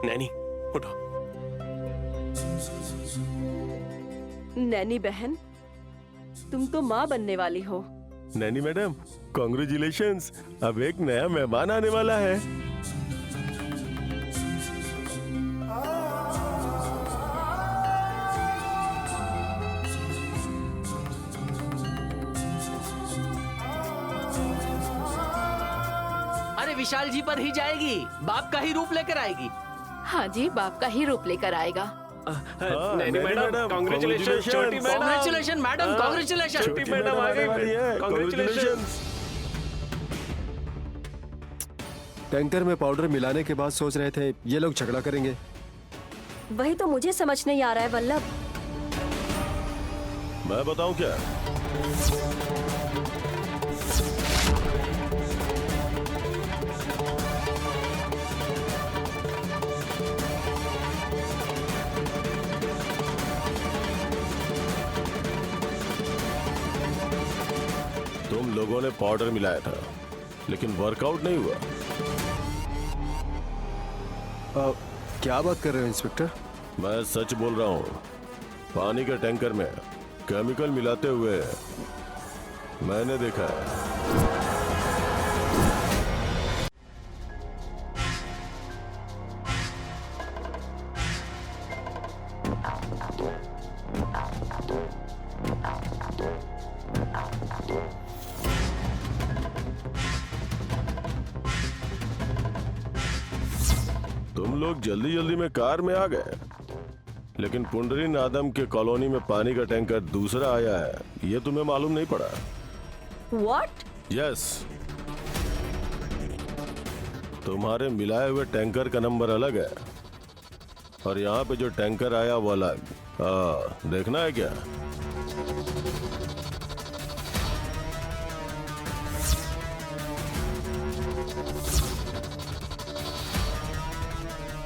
नैनी उठो। नैनी बहन, तुम तो माँ बनने वाली हो। नैनी मैडम, कॉन्ग्रेचुलेशंस, अब एक नया मेहमान आने वाला है। अरे विशाल जी पर ही जाएगी, बाप का ही रूप लेकर आएगी। हाँ जी, बाप का ही रूप लेकर आएगा। Naini madam, congratulation. छोटी मैडम, कांग्रेचुलेशन मैडम, कांग्रेचुलेशन। छोटी मैडम आ गई। कांग्रेचुलेशन। टैंकर में पाउडर मिलाने के बाद सोच रहे थे ये लोग झगड़ा करेंगे। वही तो मुझे समझ नहीं आ रहा है वल्लभ। मैं बताऊं क्या? तुम लोगों ने पाउडर मिलाया था, लेकिन वर्कआउट नहीं हुआ। क्या बात कर रहे हो इंस्पेक्टर? मैं सच बोल रहा हूँ। पानी के टैंकर में केमिकल मिलाते हुए मैंने देखा है। तुम लोग जल्दी जल्दी में कार में आ गए, लेकिन पुंडरी नादम के कॉलोनी में पानी का टैंकर दूसरा आया है, ये तुम्हें मालूम नहीं पड़ा? What? यस, तुम्हारे मिलाए हुए टैंकर का नंबर अलग है और यहाँ पे जो टैंकर आया वो अलग। देखना है क्या?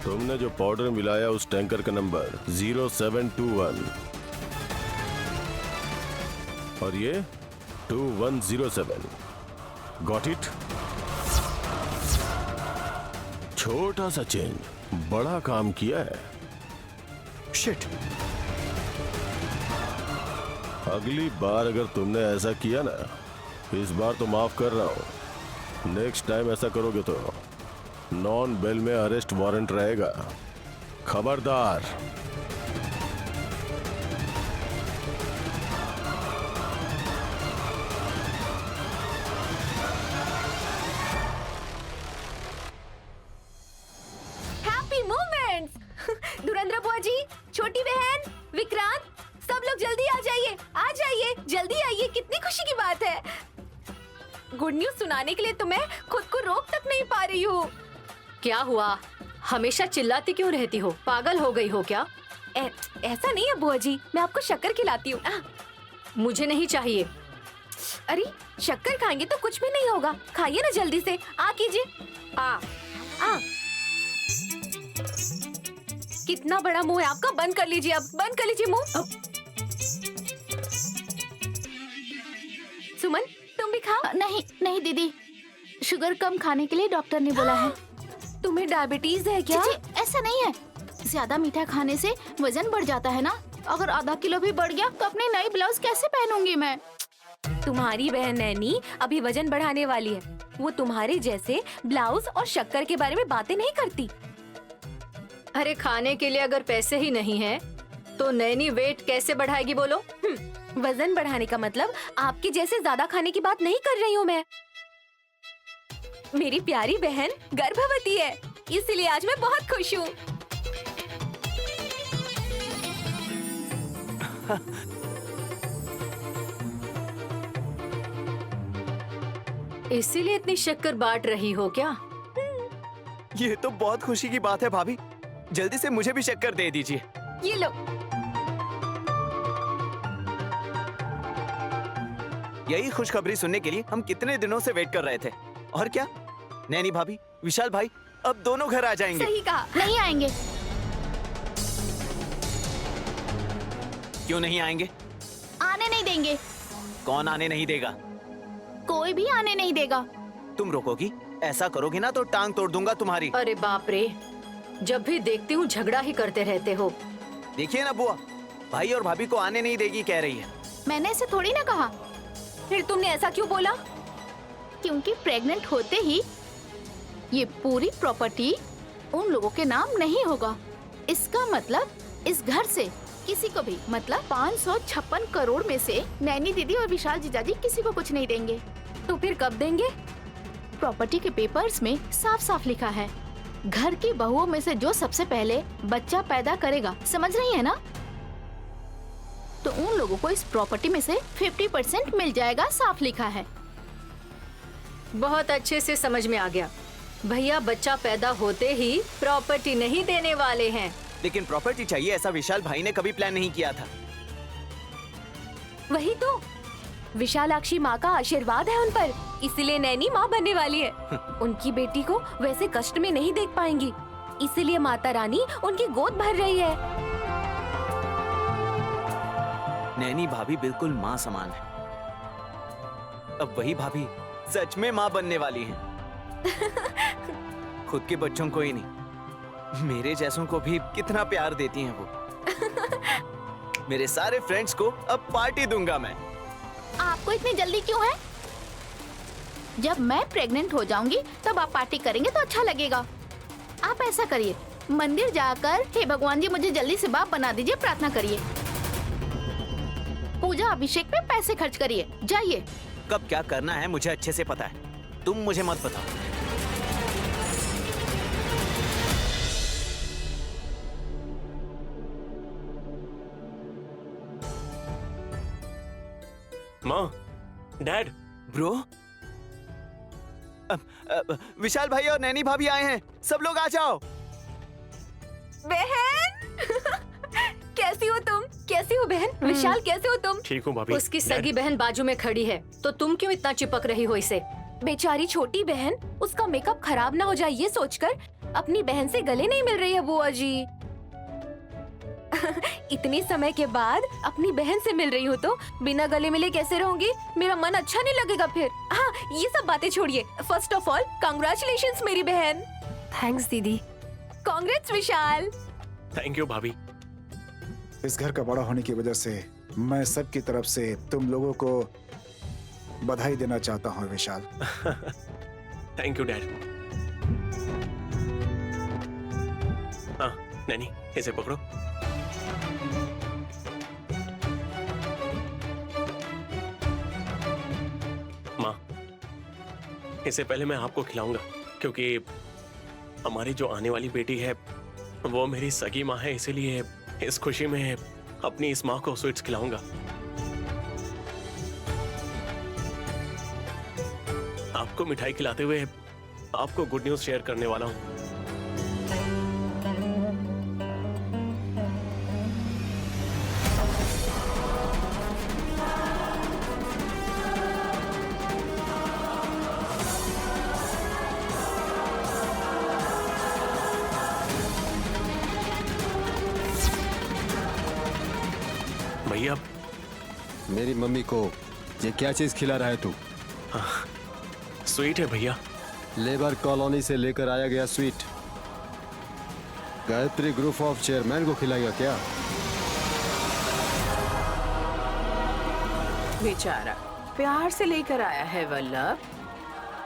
तुमने जो पाउडर मिलाया उस टैंकर का नंबर 0721 और ये 2107। Got it? छोटा सा चेंज, बड़ा काम किया है। शिट। अगली बार अगर तुमने ऐसा किया ना, इस बार तो माफ कर रहा हूं, नेक्स्ट टाइम ऐसा करोगे तो नॉन बेल में अरेस्ट वारंट रहेगा। खबरदार। Happy moments. धुरंधर बुआ जी, छोटी बहन, विक्रांत, सब लोग जल्दी आ जाइए, आ जाइए, जल्दी आइए, कितनी खुशी की बात है। गुड न्यूज सुनाने के लिए तो मैं खुद को रोक तक नहीं पा रही हूँ। क्या हुआ? हमेशा चिल्लाती क्यों रहती हो? पागल हो गई हो क्या? ऐसा नहीं है बुआ जी, मैं आपको शक्कर खिलाती हूँ। मुझे नहीं चाहिए। अरे शक्कर खाएंगे तो कुछ भी नहीं होगा, खाइए ना जल्दी से, आ कीजिए। आ कितना बड़ा मुंह है आपका, बंद कर लीजिए, अब बंद कर लीजिए मुंह। सुमन, तुम भी खाओ। नहीं नहीं दीदी, शुगर कम खाने के लिए डॉक्टर ने बोला है। तुम्हें डायबिटीज है क्या? जी, ऐसा नहीं है, ज्यादा मीठा खाने से वजन बढ़ जाता है ना। अगर आधा किलो भी बढ़ गया तो अपनी नई ब्लाउज कैसे पहनूंगी मैं? तुम्हारी बहन नैनी अभी वजन बढ़ाने वाली है, वो तुम्हारे जैसे ब्लाउज और शक्कर के बारे में बातें नहीं करती। अरे खाने के लिए अगर पैसे ही नहीं है तो नैनी वेट कैसे बढ़ाएगी बोलो? वजन बढ़ाने का मतलब आपके जैसे ज्यादा खाने की बात नहीं कर रही हूँ मैं। मेरी प्यारी बहन गर्भवती है, इसलिए आज मैं बहुत खुश हूँ। इसीलिए इतनी शक्कर बांट रही हो क्या? ये तो बहुत खुशी की बात है भाभी, जल्दी से मुझे भी शक्कर दे दीजिए। ये लो। यही खुशखबरी सुनने के लिए हम कितने दिनों से वेट कर रहे थे। और क्या, नैनी भाभी, विशाल भाई अब दोनों घर आ जाएंगे। सही कहा। नहीं आएंगे। क्यों नहीं आएंगे? आने नहीं देंगे। कौन आने नहीं देगा? कोई भी आने नहीं देगा। तुम रोकोगी? ऐसा करोगी ना तो टांग तोड़ दूंगा तुम्हारी। अरे बाप रे, जब भी देखती हूँ झगड़ा ही करते रहते हो। देखिए ना बुआ, भाई और भाभी को आने नहीं देगी कह रही है। मैंने ऐसे थोड़ी ना कहा। फिर तुमने ऐसा क्यों बोला? क्योंकि प्रेग्नेंट होते ही ये पूरी प्रॉपर्टी उन लोगों के नाम नहीं होगा। इसका मतलब इस घर से किसी को भी, मतलब 556 करोड़ में से नैनी दीदी और विशाल जीजाजी किसी को कुछ नहीं देंगे। तो फिर कब देंगे? प्रॉपर्टी के पेपर्स में साफ साफ लिखा है, घर की बहुओं में से जो सबसे पहले बच्चा पैदा करेगा, समझ रही है ना? तो उन लोगों को इस प्रॉपर्टी में से 50% मिल जाएगा, साफ लिखा है। बहुत अच्छे से समझ में आ गया। भैया बच्चा पैदा होते ही प्रॉपर्टी नहीं देने वाले हैं। लेकिन प्रॉपर्टी चाहिए ऐसा विशाल भाई ने कभी प्लान नहीं किया था। वही तो, विशालाक्षी माँ का आशीर्वाद है उन पर, इसलिए नैनी माँ बनने वाली है। उनकी बेटी को वैसे कष्ट में नहीं देख पाएंगी, इसलिए माता रानी उनकी गोद भर रही है। नैनी भाभी बिल्कुल माँ समान है। अब वही भाभी सच में माँ बनने वाली हैं। खुद के बच्चों को ही नहीं, मेरे जैसों को भी कितना प्यार देती हैं वो। मेरे सारे फ्रेंड्स को अब पार्टी दूंगा मैं। आपको इतनी जल्दी क्यों है? जब मैं प्रेग्नेंट हो जाऊंगी तब आप पार्टी करेंगे तो अच्छा लगेगा। आप ऐसा करिए, मंदिर जाकर हे भगवान जी मुझे जल्दी से बाप बना दीजिए, प्रार्थना करिए, पूजा अभिषेक पे पैसे खर्च करिए, जाइए। कब क्या करना है मुझे अच्छे से पता है, तुम मुझे मत बताओ। माँ, डैड, ब्रो, विशाल भाई और नैनी भाभी आए हैं, सब लोग आ जाओ। बहन कैसी हो तुम? कैसी हो बहन? विशाल कैसे हो तुम? ठीक हूँ भाभी। उसकी सगी बहन बाजू में खड़ी है, तो तुम क्यों इतना चिपक रही हो इसे? बेचारी छोटी बहन, उसका मेकअप खराब ना हो जाए ये सोचकर अपनी बहन से गले नहीं मिल रही है बुआ जी। इतने समय के बाद अपनी बहन से मिल रही हो तो बिना गले मिले कैसे रहूंगी? मेरा मन अच्छा नहीं लगेगा फिर। हाँ, ये सब बातें छोड़िए। फर्स्ट ऑफ ऑल कांग्रेचुलेशंस मेरी बहन। थैंक्स दीदी। Congrats Vishal. थैंक यू भाभी। इस घर का बड़ा होने की वजह से मैं सबकी तरफ से तुम लोगों को बधाई देना चाहता हूँ विशाल। Thank you dad. हाँ नैनी, इसे पकड़ो। माँ, इससे पहले मैं आपको खिलाऊंगा, क्योंकि हमारी जो आने वाली बेटी है वो मेरी सगी माँ है, इसीलिए इस खुशी में अपनी इस माँ को स्वीट्स खिलाऊंगा। आपको मिठाई खिलाते हुए आपको गुड न्यूज शेयर करने वाला हूँ। भैया, मेरी मम्मी को ये क्या चीज खिला रहा है तू? स्वीट है भैया। लेबर कॉलोनी से लेकर आया गया sweet. Gayatri group of chairman को खिलाएगा क्या? बेचारा प्यार से लेकर आया है वल्लभ,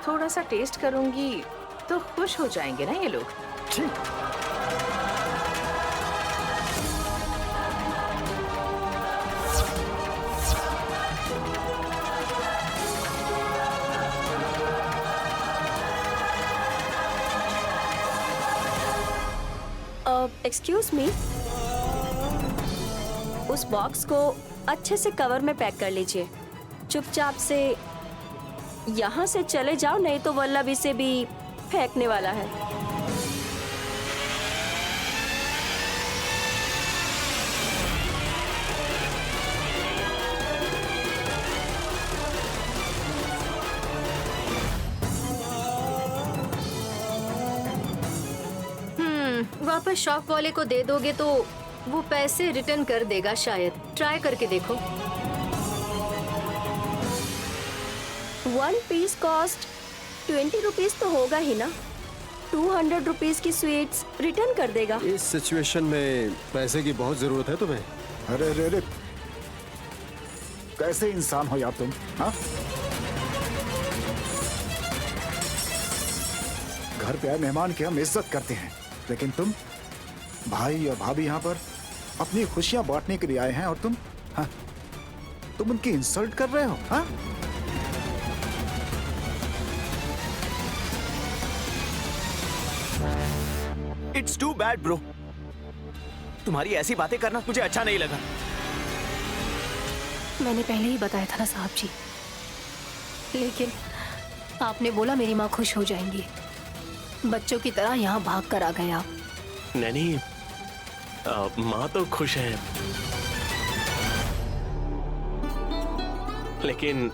थोड़ा सा टेस्ट करूंगी तो खुश हो जाएंगे ना ये लोग। ठीक। एक्सक्यूज मी, उस बॉक्स को अच्छे से कवर में पैक कर लीजिए। चुपचाप से यहाँ से चले जाओ, नहीं तो वल्लभ इसे भी फेंकने वाला है। वापस शॉप वाले को दे दोगे तो वो पैसे रिटर्न कर देगा शायद। ट्राई करके देखो। 1 पीस कॉस्ट 20 रुपीज तो होगा ही ना? 200 रुपीज की स्वीट्स रिटर्न कर देगा। इस सिचुएशन में पैसे की बहुत जरूरत है तुम्हें। अरे अरे अरे, कैसे इंसान हो यार तुम? हाँ, घर पे आए मेहमान की हम इज्जत करते हैं, लेकिन तुम भाई और भाभी यहाँ पर अपनी खुशियां बांटने के लिए आए हैं और तुम, हाँ, तुम उनकी इंसल्ट कर रहे हो? हाँ, इट्स टू बैड ब्रो। तुम्हारी ऐसी बातें करना मुझे अच्छा नहीं लगा। मैंने पहले ही बताया था ना साहब जी, लेकिन आपने बोला मेरी माँ खुश हो जाएंगी। बच्चों की तरह यहाँ भाग कर आ गए आप। नैनी, माँ तो खुश है, लेकिन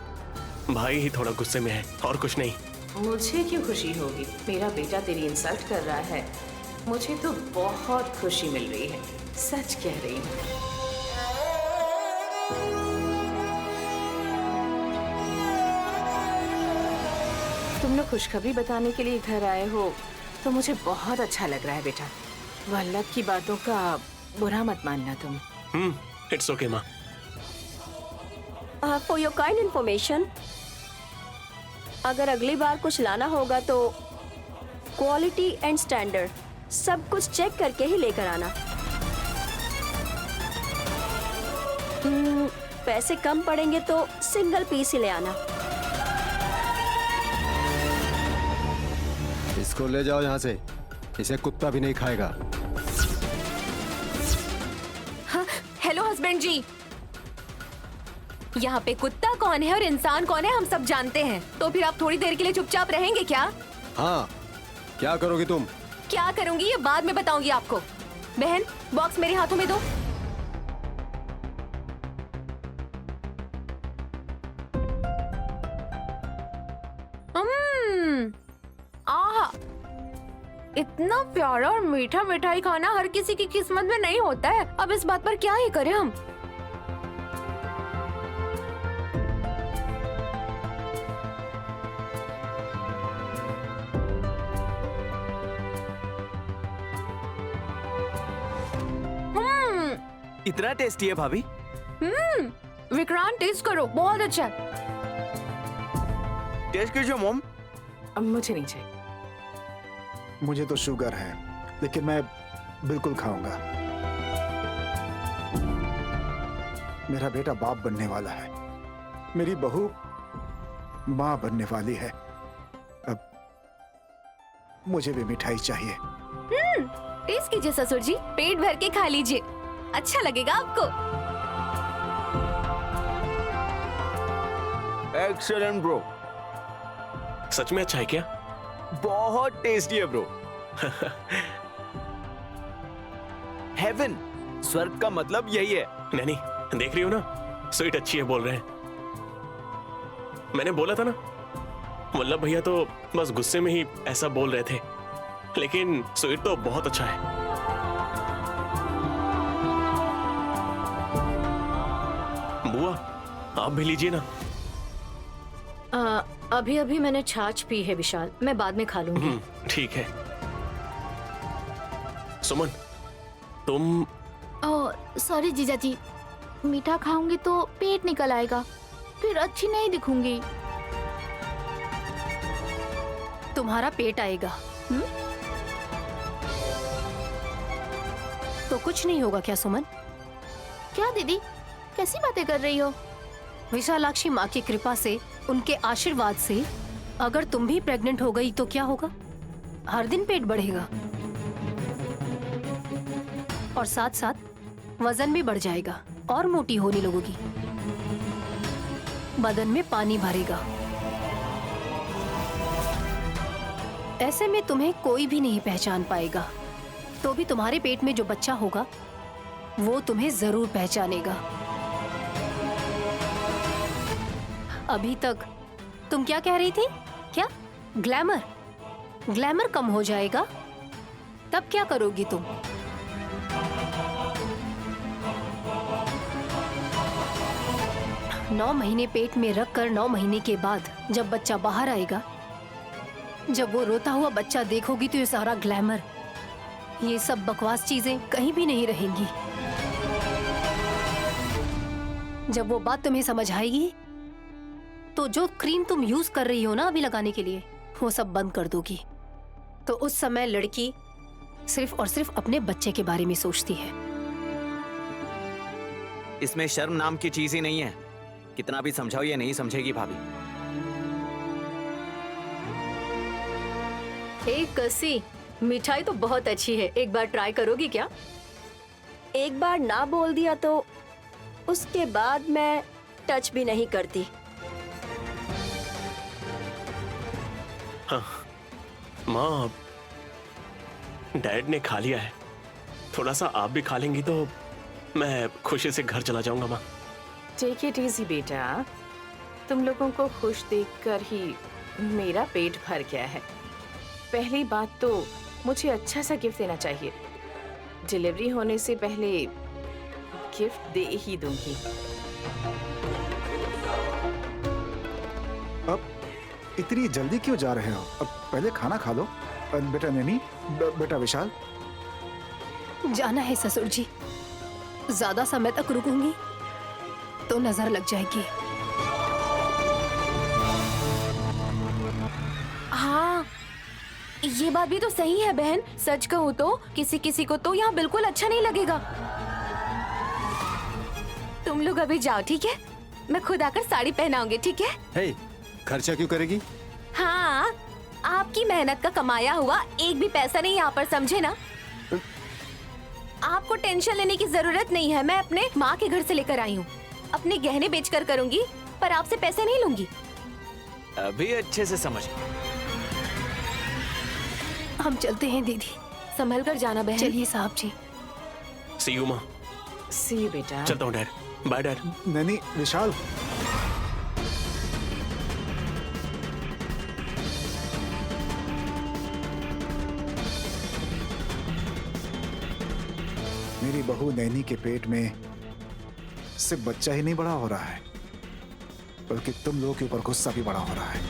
भाई ही थोड़ा गुस्से में है और कुछ नहीं। मुझे क्यों खुशी होगी? मेरा बेटा तेरी इंसल्ट कर रहा है, मुझे तो बहुत खुशी मिल रही है, सच कह रही हूँ। तुम लोग खुशखबरी बताने के लिए घर आए हो तो मुझे बहुत अच्छा लग रहा है बेटा। वल्लभ की बातों का बुरा मत मानना तुम। इट्स ओके माँ। फॉर योर काइंड इन्फॉर्मेशन, अगर अगली बार कुछ लाना होगा तो क्वालिटी एंड स्टैंडर्ड सब कुछ चेक करके ही लेकर आना। पैसे कम पड़ेंगे तो सिंगल पीस ही ले आना। इसको ले जाओ यहाँ से, इसे कुत्ता भी नहीं खाएगा। हाँ, हेलो हस्बैंड जी, यहाँ पे कुत्ता कौन है और इंसान कौन है हम सब जानते हैं, तो फिर आप थोड़ी देर के लिए चुपचाप रहेंगे क्या? हाँ, क्या करोगी तुम? क्या करूंगी ये बाद में बताऊंगी आपको। बहन, बॉक्स मेरे हाथों में दो। आहा, इतना प्यारा और मीठा मिठाई खाना हर किसी की किस्मत में नहीं होता है। अब इस बात पर क्या ही करें हम। इतना टेस्टी है भाभी? विक्रांत, टेस्ट करो, बहुत अच्छा है। टेस्ट कीजिए मॉम। अब मुझे नहीं चाहिए। मुझे तो शुगर है, लेकिन मैं बिल्कुल खाऊंगा। मेरा बेटा बाप बनने वाला है, मेरी बहू माँ बनने वाली है। अब मुझे भी मिठाई चाहिए। टेस्ट कीजिए ससुर जी, पेट भर के खा लीजिए, अच्छा लगेगा आपको। Excellent bro. सच में अच्छा है क्या? बहुत टेस्टी है ब्रो। हेवन, स्वर्ग का मतलब यही है। नैनी, देख रही हो ना, स्वीट अच्छी है बोल रहे हैं। मैंने बोला था ना, वल्लभ भैया तो बस गुस्से में ही ऐसा बोल रहे थे, लेकिन स्वीट तो बहुत अच्छा है। बुआ, आप भी लीजिए ना। अभी अभी मैंने छाछ पी है विशाल, मैं बाद में खा लूंगी। ठीक है। सुमन, तुम सॉरी जीजा जी, मीठा खाऊंगी तो पेट निकल आएगा, फिर अच्छी नहीं दिखूंगी। तुम्हारा पेट आएगा तो कुछ नहीं होगा क्या सुमन? क्या दीदी, कैसी बातें कर रही हो? विशालाक्षी माँ की कृपा से, उनके आशीर्वाद से अगर तुम भी प्रेग्नेंट हो गई तो क्या होगा? हर दिन पेट बढ़ेगा और साथ साथ वजन भी बढ़ जाएगा और मोटी होने लगोगी, बदन में पानी भरेगा। ऐसे में तुम्हें कोई भी नहीं पहचान पाएगा, तो भी तुम्हारे पेट में जो बच्चा होगा वो तुम्हें जरूर पहचानेगा। अभी तक तुम क्या कह रही थी? क्या ग्लैमर? ग्लैमर कम हो जाएगा तब क्या करोगी तुम? नौ महीने पेट में रखकर 9 महीने के बाद जब बच्चा बाहर आएगा जब वो रोता हुआ बच्चा देखोगी तो ये सारा ग्लैमर, ये सब बकवास चीजें कहीं भी नहीं रहेंगी। जब वो बात तुम्हें समझ आएगी तो जो क्रीम तुम यूज कर रही हो ना अभी लगाने के लिए, वो सब बंद कर दोगी। तो उस समय लड़की सिर्फ और सिर्फ अपने बच्चे के बारे में सोचती है। इसमें शर्म नाम की चीज ही नहीं है। कितना भी समझाओ ये नहीं समझेगी भाभी। कसी, मिठाई तो बहुत अच्छी है, एक बार ट्राई करोगी क्या? एक बार ना बोल दिया तो उसके बाद मैं टच भी नहीं करती। हाँ माँ, डैड ने खा लिया है, थोड़ा सा आप भी खा लेंगी तो मैं खुशी से घर चला जाऊंगा माँ। टेक इट इजी बेटा, तुम लोगों को खुश देखकर ही मेरा पेट भर गया है। पहली बात तो मुझे अच्छा सा गिफ्ट देना चाहिए। डिलीवरी होने से पहले गिफ्ट दे ही दूंगी। अब इतनी जल्दी क्यों जा रहे हो? अब पहले खाना खा लो। बेटा नैनी, बेटा विशाल। जाना है ससुर जी, ज्यादा समय तक रुकूंगी तो नजर लग जाएगी। हाँ, ये बात भी तो सही है बहन। सच कहूँ तो किसी किसी को तो यहाँ बिल्कुल अच्छा नहीं लगेगा। तुम लोग अभी जाओ, ठीक है? मैं खुद आकर साड़ी पहनाऊंगी, ठीक है? हे, खर्चा क्यों करेगी? हाँ, आपकी मेहनत का कमाया हुआ एक भी पैसा नहीं यहाँ पर, समझे ना? आपको टेंशन लेने की जरूरत नहीं है। मैं अपने माँ के घर से लेकर आई हूँ। अपने गहने बेचकर करूंगी, पर आपसे पैसे नहीं लूंगी। अभी अच्छे से समझ। हम चलते हैं दीदी। संभल कर जाना बहन। चलिए साहब जी। सी यू माँ। सी यू बेटा। चलता हूँ dad. Bye dad. Naini, Vishal. मेरी बहू नैनी के पेट में सिर्फ बच्चा ही नहीं बड़ा हो रहा है, बल्कि तुम लोगों के ऊपर गुस्सा भी बड़ा हो रहा है।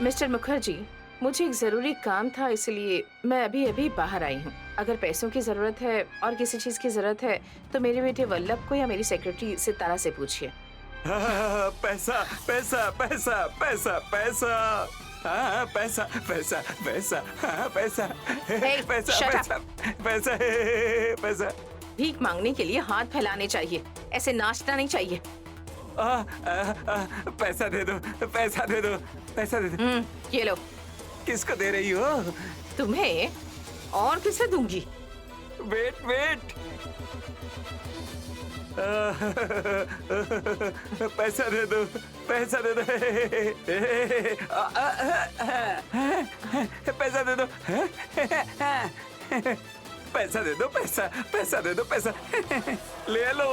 मिस्टर मुखर्जी, मुझे एक जरूरी काम था, इसलिए मैं अभी अभी बाहर आई हूँ। अगर पैसों की जरूरत है और किसी चीज की जरूरत है तो मेरे बेटे वल्लभ को या मेरी सेक्रेटरी सितारा से पूछिए। पैसा पैसा पैसा पैसा पैसा, हाँ, पैसा पैसा पैसा, हाँ, पैसा Hey, पैसा shut पैसा पैसा पैसा। भीख मांगने के लिए हाथ फैलाने चाहिए, ऐसे नाचना नहीं चाहिए। पैसा दे दो, पैसा दे दो, पैसा दे दो। ये लो। किसको दे रही हो? तुम्हें और किसे दूंगी? Wait wait. पैसा दे दो, पैसा दे दो, पैसा दे दो, पैसा दे दो, पैसा पैसा दे दो, पैसा ले लो।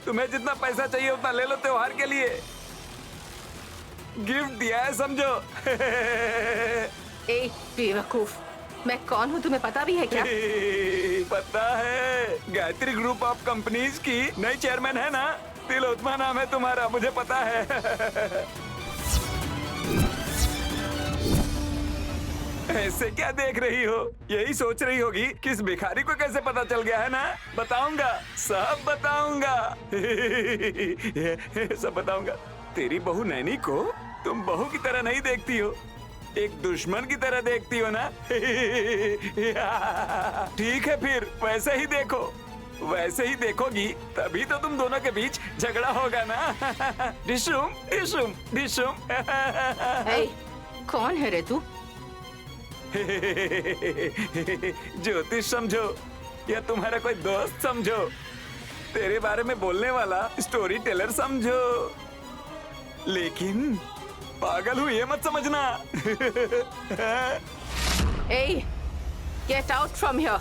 तुम्हें जितना पैसा चाहिए उतना ले लो त्योहार के लिए। गिफ्ट दिया है समझो। ए बेवकूफ, मैं कौन हूँ तुम्हें पता भी है क्या? पता है, गायत्री ग्रुप ऑफ कंपनीज की नई चेयरमैन है ना, तिलोत्मा नाम है तुम्हारा, मुझे पता है। ऐसे क्या देख रही हो? यही सोच रही होगी कि इस भिखारी को कैसे पता चल गया है ना? बताऊंगा, सब बताऊंगा। सब बताऊंगा। तेरी बहू नैनी को तुम बहू की तरह नहीं देखती हो, एक दुश्मन की तरह देखती हो ना? ठीक है, फिर वैसे ही देखो, वैसे ही देखोगी तभी तो तुम दोनों के बीच झगड़ा होगा ना। डिशुम डिशुम डिशुम। कौन है रे तू? ज्योतिष समझो या तुम्हारा कोई दोस्त समझो, तेरे बारे में बोलने वाला स्टोरी टेलर समझो, लेकिन पागल हूँ ये मत समझना। Get out from here.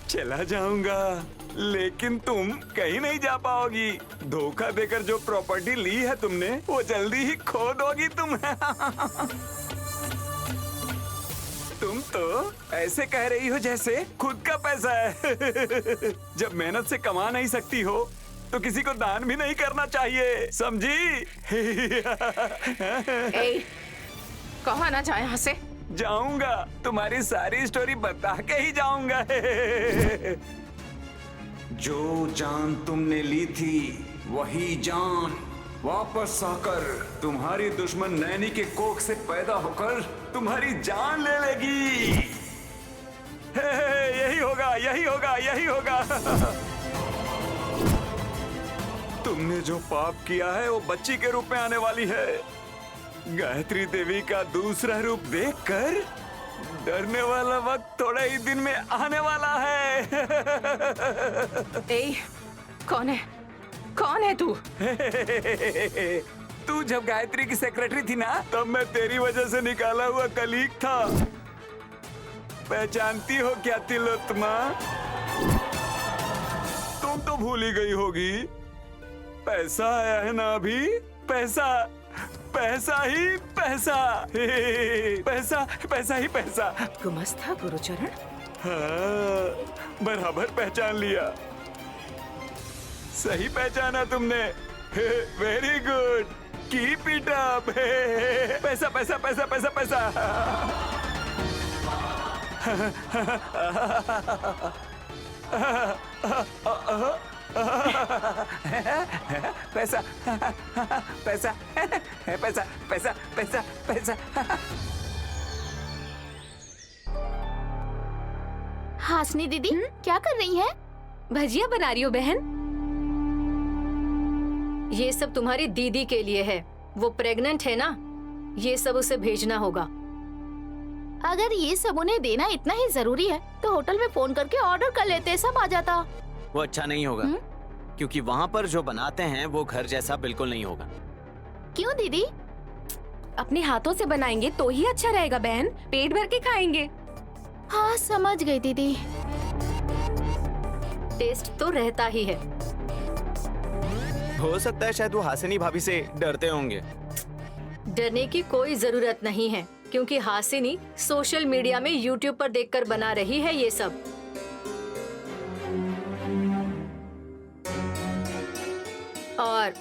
चला जाऊंगा, लेकिन तुम कहीं नहीं जा पाओगी। धोखा देकर जो प्रॉपर्टी ली है तुमने, वो जल्दी ही खो दोगी तुम। तुम तो ऐसे कह रही हो जैसे खुद का पैसा है। जब मेहनत से कमा नहीं सकती हो तो किसी को दान भी नहीं करना चाहिए, समझी? ए, कहाँ ना जाए यहाँ से। जाऊंगा, तुम्हारी सारी स्टोरी बता के ही जाऊंगा। जो जान तुमने ली थी वही जान वापस आकर तुम्हारी दुश्मन नैनी के कोख से पैदा होकर तुम्हारी जान ले लेगी। यही होगा, यही होगा, यही होगा। तुमने जो पाप किया है वो बच्ची के रूप में आने वाली है। गायत्री देवी का दूसरा रूप देखकर डरने वाला वक्त थोड़े ही दिन में आने वाला है। ए, कौन है? कौन है तू? तू जब गायत्री की सेक्रेटरी थी ना, तब मैं तेरी वजह से निकाला हुआ कलीग था। पहचानती हो क्या तिलोत्तमा? तुम तो भूल ही गई होगी। पैसा आया है ना अभी, पैसा, पैसा ही पैसा, पैसा पैसा ही पैसा। गुमस्ता गुरुचरण? हाँ, बराबर पहचान लिया। सही पहचाना तुमने। Very good, keep it up. पैसा पैसा पैसा पैसा पैसा। पैसा पैसा पैसा पैसा पैसा पैसा। हासनी दीदी क्या कर रही हैं? भजिया बना रही हो बहन। ये सब तुम्हारी दीदी के लिए है, वो प्रेग्नेंट है ना, ये सब उसे भेजना होगा। अगर ये सब उन्हें देना इतना ही जरूरी है तो होटल में फोन करके ऑर्डर कर लेते, सब आ जाता। वो अच्छा नहीं होगा, क्योंकि वहाँ पर जो बनाते हैं वो घर जैसा बिल्कुल नहीं होगा। क्यों दीदी? अपने हाथों से बनाएंगे तो ही अच्छा रहेगा बहन, पेट भर के खाएंगे। हाँ समझ गई दीदी। टेस्ट तो रहता ही है। हो सकता है शायद वो हासिनी भाभी से डरते होंगे। डरने की कोई जरूरत नहीं है, क्योंकि हासिनी सोशल मीडिया में यूट्यूब पर देखकर बना रही है ये सब। और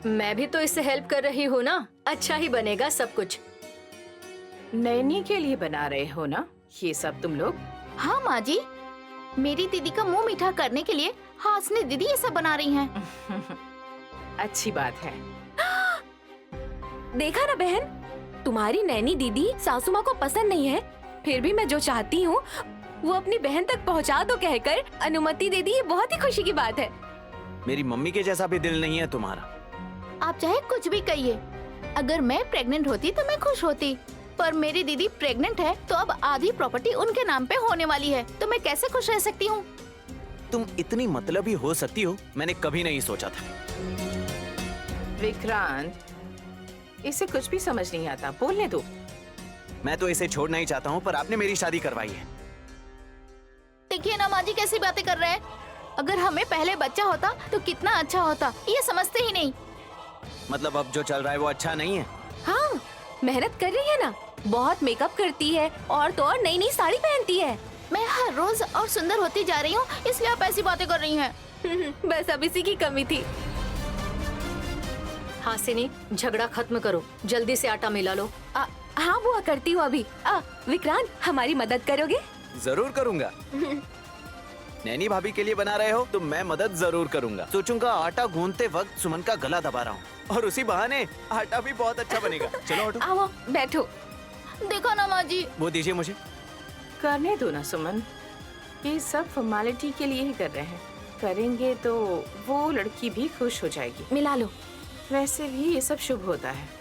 मैं भी तो इससे हेल्प कर रही हूँ ना, अच्छा ही बनेगा सब कुछ। नैनी के लिए बना रहे हो ना ये सब तुम लोग? हाँ माँ जी, मेरी दीदी का मुंह मीठा करने के लिए हासनी दीदी ये सब बना रही हैं। अच्छी बात है। देखा ना बहन, तुम्हारी नैनी दीदी सासू माँ को पसंद नहीं है, फिर भी मैं जो चाहती हूँ वो अपनी बहन तक पहुँचा दो कहकर अनुमति दे दी। ये बहुत ही खुशी की बात है। मेरी मम्मी के जैसा भी दिल नहीं है तुम्हारा। आप चाहे कुछ भी कहिए, अगर मैं प्रेग्नेंट होती तो मैं खुश होती, पर मेरी दीदी प्रेग्नेंट है तो अब आधी प्रॉपर्टी उनके नाम पे होने वाली है, तो मैं कैसे खुश रह सकती हूँ? तुम इतनी मतलबी हो सकती हो, मैंने कभी नहीं सोचा था। विक्रांत, इसे कुछ भी समझ नहीं आता, बोलने दो। मैं तो इसे छोड़ना ही चाहता हूँ, पर आपने मेरी शादी करवाई है। देखिए ना माँ जी कैसी बातें कर रहे हैं। अगर हमें पहले बच्चा होता तो कितना अच्छा होता, ये समझते ही नहीं। मतलब अब जो चल रहा है वो अच्छा नहीं है? हाँ, मेहनत कर रही है ना, बहुत मेकअप करती है और तो और नई नई साड़ी पहनती है। मैं हर रोज और सुंदर होती जा रही हूँ, इसलिए आप ऐसी बातें कर रही हैं। बस अब इसी की कमी थी। हासिनी, झगड़ा खत्म करो, जल्दी से आटा मिला लो। हाँ बुआ, करती हूँ अभी। विक्रांत, हमारी मदद करोगे? जरूर करूँगा। नैनी भाभी के लिए बना रहे हो तो मैं मदद जरूर करूँगा। सोचूंगा आटा गूंथते वक्त सुमन का गला दबा रहा हूँ, और उसी बहाने आटा भी बहुत अच्छा बनेगा। चलो हटो। आओ बैठो। देखो ना माँ जी। वो दीजिए मुझे। करने दो ना सुमन, ये सब फॉर्मेलिटी के लिए ही कर रहे हैं। करेंगे तो वो लड़की भी खुश हो जाएगी। मिला लो। वैसे भी ये सब शुभ होता है।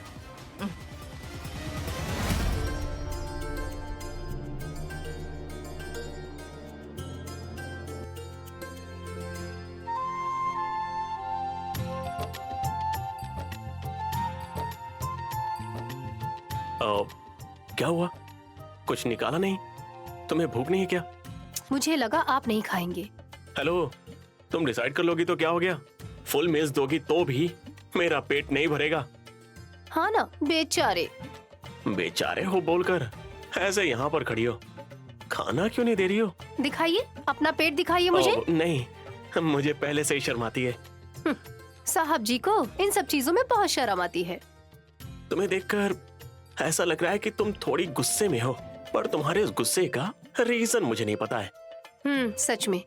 क्या हुआ? कुछ निकाला नहीं? तुम्हें भूख नहीं है क्या? मुझे लगा आप नहीं खाएंगे। हेलो, तुम डिसाइड कर लोगी तो क्या हो गया? फुल मील्स दोगी तो भी मेरा पेट नहीं भरेगा। हाँ ना, बेचारे। बेचारे हो बोलकर ऐसे यहाँ पर खड़ी हो, खाना क्यों नहीं दे रही हो? दिखाइए अपना पेट, दिखाइए मुझे। नहीं, मुझे पहले से ही शर्म आती है। साहब जी को इन सब चीजों में बहुत शर्म आती है। तुम्हें देखकर ऐसा लग रहा है कि तुम थोड़ी गुस्से में हो, पर तुम्हारे उस गुस्से का रीजन मुझे नहीं पता है। सच में।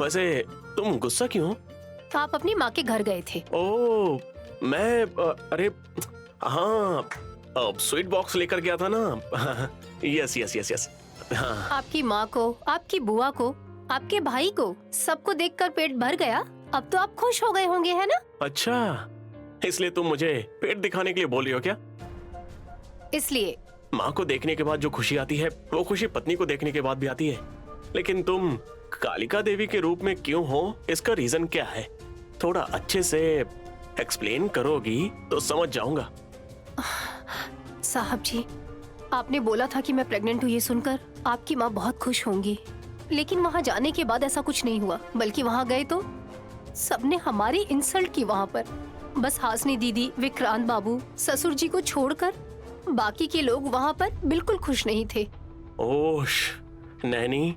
वैसे तुम गुस्सा क्यों हो? आप अपनी माँ के घर गए थे। ओ, मैं अरे हाँ, स्वीट बॉक्स लेकर गया था ना। Yes yes yes yes. हाँ। आपकी माँ को, आपकी बुआ को, आपके भाई को, सबको देखकर पेट भर गया। अब तो आप खुश हो गए होंगे, है ना? अच्छा, इसलिए तुम मुझे पेट दिखाने के लिए बोल रही हो क्या? इसलिए माँ को देखने के बाद जो खुशी आती है, वो खुशी पत्नी को देखने के बाद भी आती है। लेकिन तुम कालिका देवी के रूप में क्यों हो, इसका रीजन क्या है? थोड़ा अच्छे से एक्सप्लेन करोगी तो समझ जाऊंगा। साहब जी, आपने बोला था कि मैं प्रेग्नेंट हूँ, ये सुनकर आपकी माँ बहुत खुश होंगी। लेकिन वहाँ जाने के बाद ऐसा कुछ नहीं हुआ, बल्कि वहाँ गए तो सबने हमारी इंसल्ट की। वहाँ पर बस हासनी दीदी, विक्रांत बाबू, ससुर जी को छोड़कर बाकी के लोग वहाँ पर बिल्कुल खुश नहीं थे। ओश, नैनी,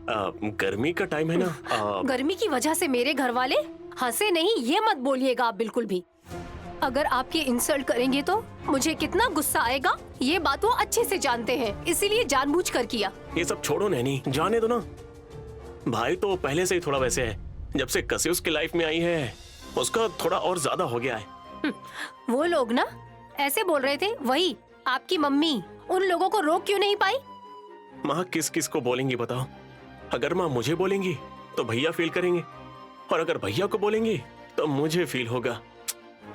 गर्मी का टाइम है ना। गर्मी की वजह से मेरे घर वाले हंसे नहीं, ये मत बोलिएगा आप बिल्कुल भी। अगर आपके इंसल्ट करेंगे तो मुझे कितना गुस्सा आएगा, ये बात वो अच्छे से जानते हैं, इसीलिए जानबूझकर किया। ये सब छोड़ो नैनी, जाने दो ना। भाई तो पहले से ही थोड़ा वैसे है, जब से कसी उसकी लाइफ में आई है उसका थोड़ा और ज्यादा हो गया है। वो लोग ना ऐसे बोल रहे थे, वही आपकी मम्मी, उन लोगों को रोक क्यों नहीं पाई? माँ किस किस को बोलेंगी बताओ? अगर माँ मुझे बोलेंगी तो भैया फील करेंगे, और अगर भैया को बोलेंगी तो मुझे फील होगा।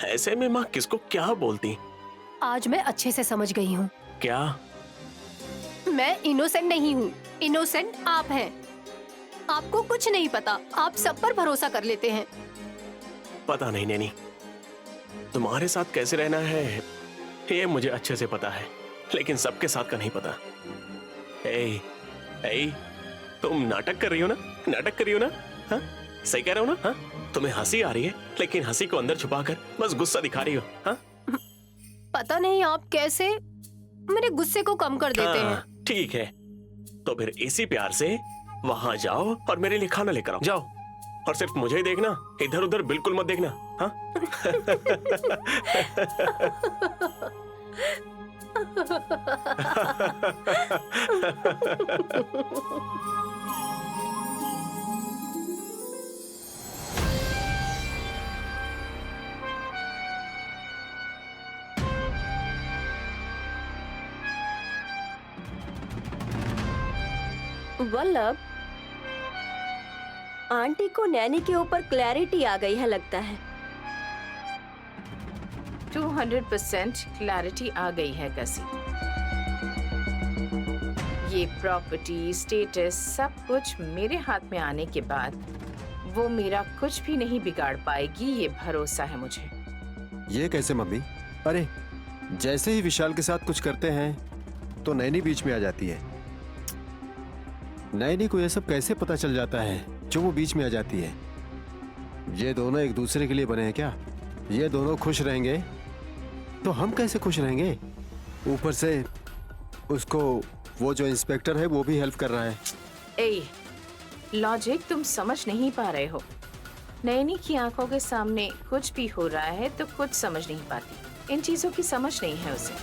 ऐसे में माँ किसको क्या बोलती? आज मैं अच्छे से समझ गई हूँ। क्या? मैं इनोसेंट नहीं हूँ, इनोसेंट आप हैं। आपको कुछ नहीं पता, आप सब पर भरोसा कर लेते हैं। पता नहीं नैनी, तुम्हारे साथ कैसे रहना है ये मुझे अच्छे से पता है, लेकिन सबके साथ का नहीं पता। ए, ए, तुम नाटक कर रही हो ना? नाटक कर रही हो ना? हाँ, सही कह रहा हो ना? हाँ, तुम्हें हंसी आ रही है, लेकिन हंसी को अंदर छुपाकर बस गुस्सा दिखा रही हो। हाँ, पता नहीं आप कैसे मेरे गुस्से को कम कर देते हैं। ठीक है, तो फिर इसी प्यार से वहां जाओ और मेरे लिए खाना लेकर आओ। जाओ, और सिर्फ मुझे ही देखना, इधर उधर बिल्कुल मत देखना। हाँ? वल्लभ, आंटी को नैनी के ऊपर क्लैरिटी आ गई है लगता है। 200% क्लैरिटी आ गई है कसी। ये प्रॉपर्टी, स्टेटस, सब कुछ मेरे हाथ में आने के बाद वो मेरा कुछ भी नहीं बिगाड़ पाएगी, ये भरोसा है मुझे। ये कैसे मम्मी? अरे जैसे ही विशाल के साथ कुछ करते हैं तो नैनी बीच में आ जाती है। नैनी को यह सब कैसे पता चल जाता है जो वो बीच में आ जाती है? ये दोनों एक दूसरे के लिए बने हैं क्या? ये दोनों खुश रहेंगे तो हम कैसे खुश रहेंगे? ऊपर से उसको वो जो इंस्पेक्टर है वो भी हेल्प कर रहा है। ए, लॉजिक तुम समझ नहीं पा रहे हो। नैनी की आंखों के सामने कुछ भी हो रहा है तो कुछ समझ नहीं पाती। इन चीजों की समझ नहीं है उसे।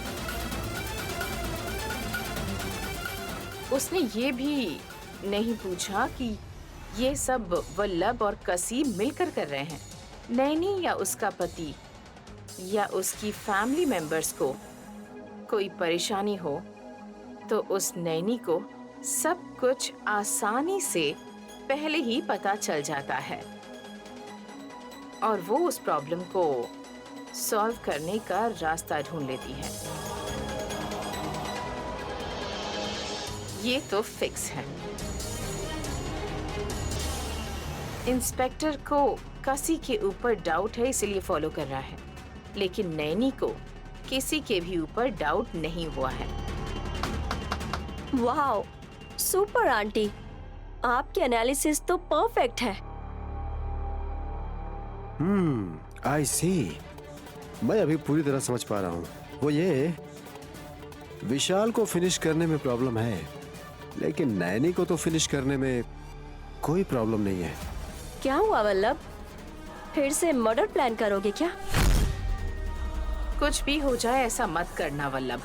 उसने ये भी नहीं पूछा कि ये सब वल्लभ और कसी मिलकर कर रहे हैं। नैनी या उसका पति या उसकी फैमिली मेंबर्स को कोई परेशानी हो तो उस नैनी को सब कुछ आसानी से पहले ही पता चल जाता है और वो उस प्रॉब्लम को सॉल्व करने का रास्ता ढूंढ लेती है। ये तो फिक्स है। इंस्पेक्टर को कसी के ऊपर डाउट है इसलिए फॉलो कर रहा है, लेकिन नैनी को किसी के भी ऊपर डाउट नहीं हुआ है। वाओ, सुपर आंटी, आपकी एनालिसिस तो परफेक्ट है। आई सी। मैं अभी पूरी तरह समझ पा रहा हूँ। वो ये, विशाल को फिनिश करने में प्रॉब्लम है, लेकिन नैनी को तो फिनिश करने में कोई प्रॉब्लम नहीं है। क्या हुआ वल्लभ? फिर से मर्डर प्लान करोगे क्या? कुछ भी हो जाए ऐसा मत करना वल्लभ।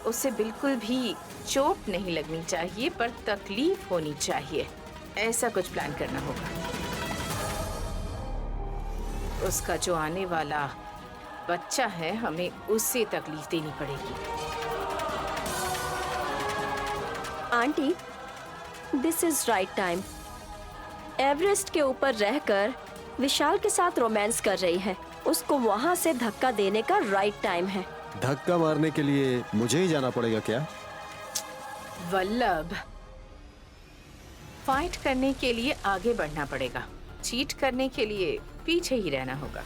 उसे बिल्कुल भी चोट नहीं लगनी चाहिए पर तकलीफ होनी चाहिए, ऐसा कुछ प्लान करना होगा। उसका जो आने वाला बच्चा है हमें उससे तकलीफ देनी पड़ेगी। Aunty, this is right time. Everest के ऊपर रहकर विशाल के साथ रोमांस कर रही है, उसको वहाँ से धक्का देने का राइट टाइम है। धक्का मारने के लिए मुझे ही जाना पड़ेगा क्या? वल्लभ, फाइट करने के लिए आगे बढ़ना पड़ेगा, चीट करने के लिए पीछे ही रहना होगा।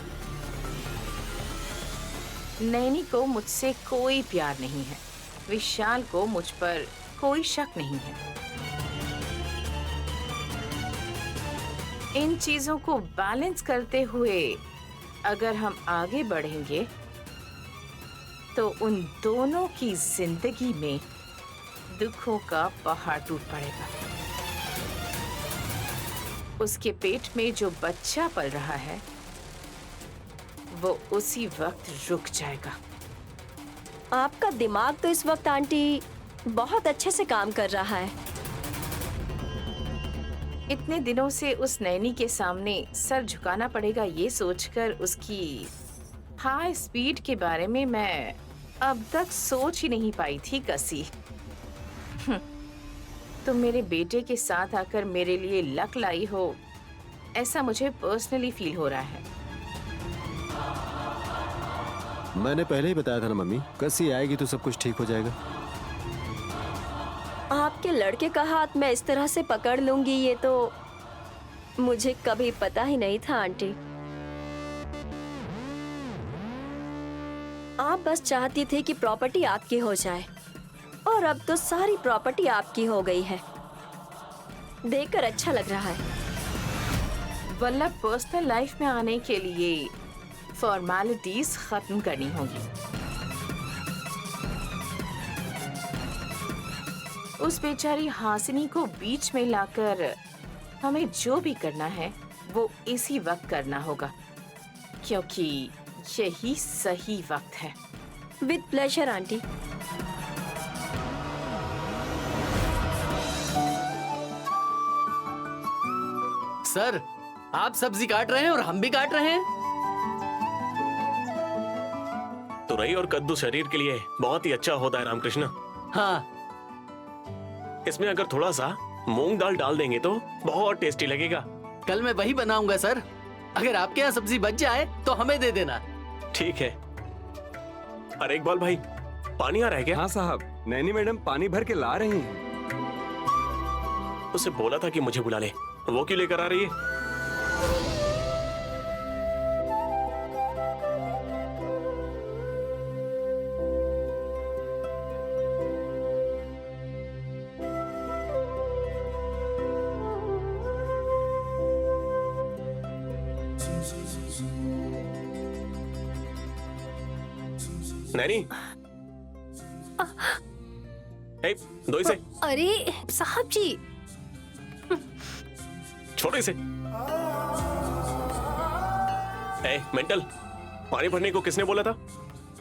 नैनी को मुझसे कोई प्यार नहीं है, विशाल को मुझ पर कोई शक नहीं है। इन चीजों को बैलेंस करते हुए अगर हम आगे बढ़ेंगे तो उन दोनों की जिंदगी में दुखों का पहाड़ टूट पड़ेगा। उसके पेट में जो बच्चा पल रहा है वो उसी वक्त रुक जाएगा। आपका दिमाग तो इस वक्त आंटी बहुत अच्छे से काम कर रहा है। इतने दिनों से उस नैनी के सामने सर झुकाना पड़ेगा ये सोचकर उसकी हाई स्पीड के बारे में मैं अब तक सोच ही नहीं पाई थी कसी। तुम मेरे बेटे के साथ आकर मेरे लिए लक लाई हो, ऐसा मुझे पर्सनली फील हो रहा है। मैंने पहले ही बताया था ना मम्मी, कसी आएगी तो सब कुछ ठीक हो जाएगा। आपके लड़के का हाथ मैं इस तरह से पकड़ लूंगी ये तो मुझे कभी पता ही नहीं था आंटी। आप बस चाहती थी कि प्रॉपर्टी आपकी हो जाए और अब तो सारी प्रॉपर्टी आपकी हो गई है। देखकर अच्छा लग रहा है। वल्लभ, पर्सनल लाइफ में आने के लिए फॉर्मेलिटीज खत्म करनी होगी। उस बेचारी हासिनी को बीच में लाकर हमें जो भी करना है वो इसी वक्त करना होगा, क्योंकि यही सही वक्त है। With pleasure aunty. सर, आप सब्जी काट रहे हैं और हम भी काट रहे हैं। तुरई और कद्दू शरीर के लिए बहुत ही अच्छा होता है रामकृष्ण। हाँ, इसमें अगर थोड़ा सा मूंग दाल डाल देंगे तो बहुत टेस्टी लगेगा। कल मैं वही बनाऊंगा सर। अगर आपके यहाँ सब्जी बच जाए तो हमें दे देना। ठीक है। अरे इकबाल भाई, पानी आ रहा है क्या? हाँ साहब, नैनी मैडम पानी भर के ला रही हैं। उसे बोला था कि मुझे बुला ले, वो क्यों लेकर आ रही है? नैनी, ए, दो इसे। अरे साहब जी, छोड़ो इसे। ए, मेंटल, पानी भरने को किसने बोला था?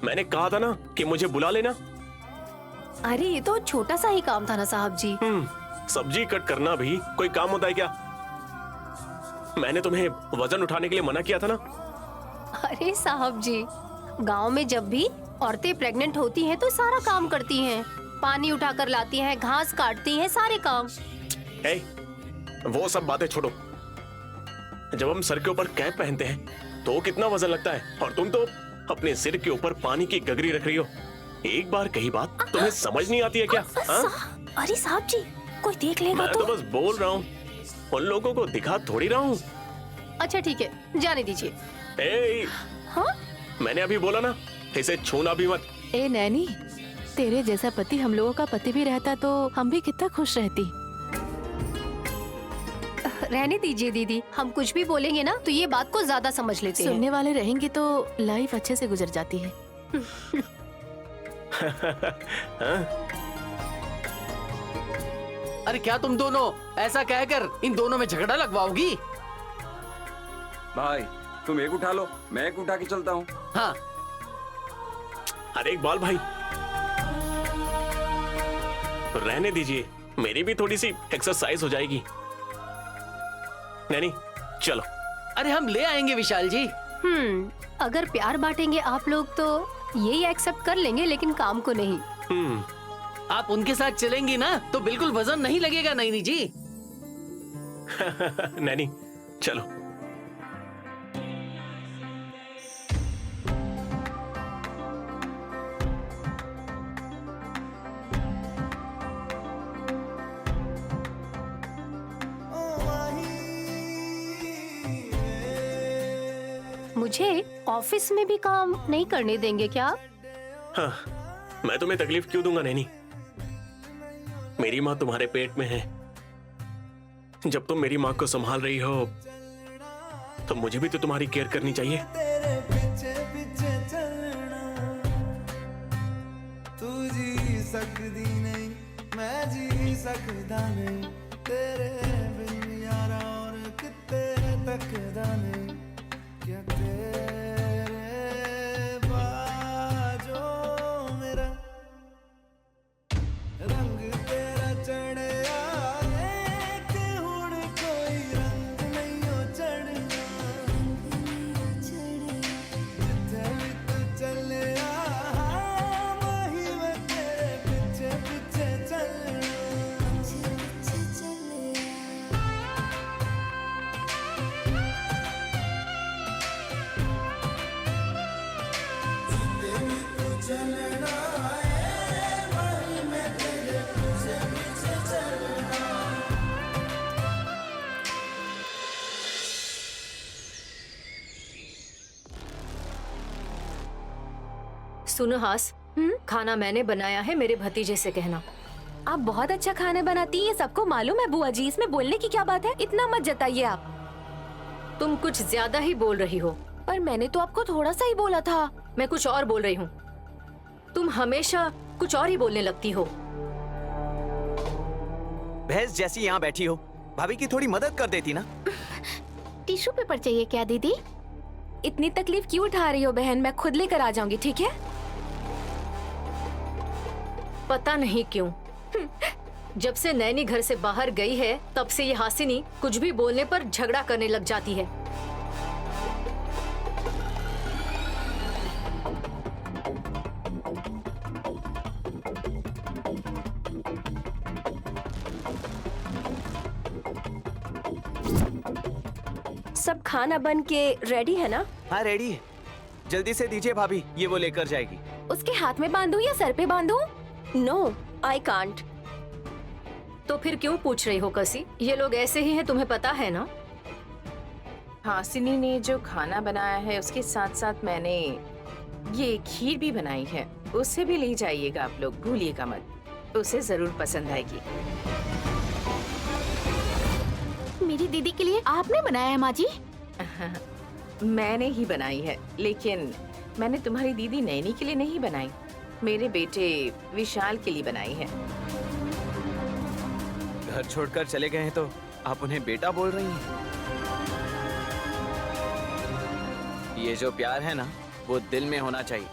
मैंने कहा था ना कि मुझे बुला लेना। अरे ये तो छोटा सा ही काम था ना साहब जी। सब्जी कट करना भी कोई काम होता है क्या? मैंने तुम्हें वजन उठाने के लिए मना किया था ना। अरे साहब जी, गांव में जब भी औरतें प्रेग्नेंट होती हैं तो सारा काम करती हैं, पानी उठाकर लाती हैं, घास काटती हैं, सारे काम। ए, वो सब बातें छोड़ो। जब हम सर के ऊपर कैप पहनते हैं तो कितना वजन लगता है, और तुम तो अपने सिर के ऊपर पानी की गगरी रख रही हो। एक बार कही बात तुम्हें समझ नहीं आती है क्या? अरे साहब जी, कोई देख लेगा मैं तो बस बोल रहा हूँ, उन लोगों को दिखा थोड़ी रहा हूँ। अच्छा ठीक है, जाने दीजिए। ए, हाँ? मैंने अभी बोला ना, इसे छूना भी मत। ए नैनी, तेरे जैसा पति हम लोगों का पति भी रहता तो हम भी कितना खुश रहती। रहने दीजिए दीदी, हम कुछ भी बोलेंगे ना तो ये बात को ज्यादा समझ लेते हैं। सुनने वाले रहेंगे तो लाइफ अच्छे से गुजर जाती है। अरे क्या तुम दोनों ऐसा कहकर इन दोनों में झगड़ा लगवाओगी? भाई तुम एक उठा लो, मैं एक उठा के चलता हूँ। हाँ अरे इकबाल भाई, रहने दीजिए, मेरी भी थोड़ी सी एक्सरसाइज हो जाएगी। नैनी चलो। अरे हम ले आएंगे विशाल जी। अगर प्यार बांटेंगे आप लोग तो यही एक्सेप्ट कर लेंगे, लेकिन काम को नहीं। आप उनके साथ चलेंगी ना तो बिल्कुल वजन नहीं लगेगा नैनी जी। नैनी चलो। मुझे ऑफिस में भी काम नहीं करने देंगे क्या? हाँ, मैं तुम्हें तकलीफ क्यों दूंगा नैनी? मेरी माँ तुम्हारे पेट में है। जब तुम मेरी माँ को संभाल रही हो तो मुझे भी तो तुम्हारी केयर करनी चाहिए। तेरे पीछे पीछे चलना, तू जी सकती नहीं, मैं जी सकता नहीं, तेरे बिन यारा और किते तकदा नहीं, क्या तेरे बाजो मेरा रंग तेरा चढ़े आए कि हुण कोई रंग नहीं हो चढ़ना, जिथे भी तू चले वही मैं तेरे पीछे पीछे चलना। चलना है वही मैं तेरे पीछे पीछे चलना। सुनो हास, खाना मैंने बनाया है, मेरे भतीजे से कहना। आप बहुत अच्छा खाना बनाती हैं, ये सबको मालूम है बुआ जी, इसमें बोलने की क्या बात है? इतना मत जताइए आप। तुम कुछ ज्यादा ही बोल रही हो। पर मैंने तो आपको थोड़ा सा ही बोला था। मैं कुछ और बोल रही हूँ। तुम हमेशा कुछ और ही बोलने लगती हो। भैंस जैसी यहाँ बैठी हो, भाभी की थोड़ी मदद कर देती ना। टिश्यू पेपर चाहिए क्या दीदी? इतनी तकलीफ क्यों उठा रही हो बहन, मैं खुद लेकर आ जाऊंगी, ठीक है? पता नहीं क्यों जब से नैनी घर से बाहर गई है तब से ये हासिनी कुछ भी बोलने पर झगड़ा करने लग जाती है। सब खाना बन के रेडी है ना? हाँ रेडी है, जल्दी से दीजिए भाभी, ये वो लेकर जाएगी। उसके हाथ में बांधूं या सर पे बांधूं? No, I can't. तो फिर क्यों पूछ रही हो कसी? ये लोग ऐसे ही हैं, तुम्हें पता है ना। हासिनी ने जो खाना बनाया है उसके साथ साथ मैंने ये खीर भी बनाई है, उससे भी ले जाइएगा आप लोग, भूलिएगा मत, उसे जरूर पसंद आएगी। मेरी दीदी के लिए आपने बनाया है माँ जी? मैंने ही बनाई है, लेकिन मैंने तुम्हारी दीदी नैनी के लिए नहीं बनाई, मेरे बेटे विशाल के लिए बनाई है। घर छोड़कर चले गए हैं तो आप उन्हें बेटा बोल रही हैं? ये जो प्यार है ना, वो दिल में होना चाहिए,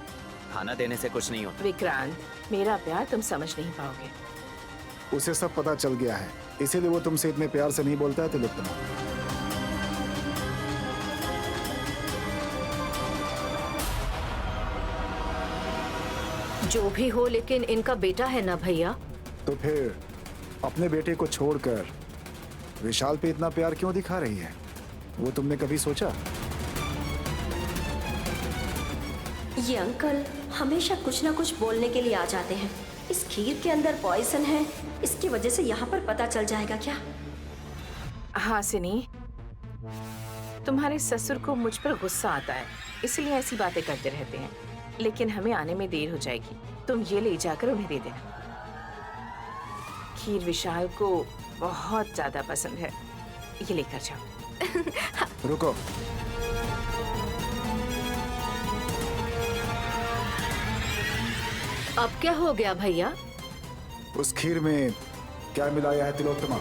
खाना देने से कुछ नहीं होता। विक्रांत, मेरा प्यार तुम समझ नहीं पाओगे। उसे सब पता चल गया है, इसीलिए वो तुमसे इतने प्यार से नहीं बोलता है तिलोत्तमा। जो भी हो, लेकिन इनका बेटा है ना भैया। तो फिर अपने बेटे को छोड़कर विशाल पे इतना प्यार क्यों दिखा रही है? वो तुमने कभी सोचा? ये अंकल हमेशा कुछ ना कुछ बोलने के लिए आ जाते हैं। इस खीर के अंदर पॉइजन है, इसकी वजह से यहाँ पर पता चल जाएगा क्या? हासिनी, तुम्हारे ससुर को मुझ पर गुस्सा आता है, इसलिए ऐसी बातें करते रहते हैं, लेकिन हमें आने में देर हो जाएगी। तुम ये ले जाकर उन्हें दे देना। खीर विशाल को बहुत ज्यादा पसंद है, ये लेकर जाओ। रुको, अब क्या हो गया भैया? उस खीर में क्या मिलाया है तिलोत्तमा?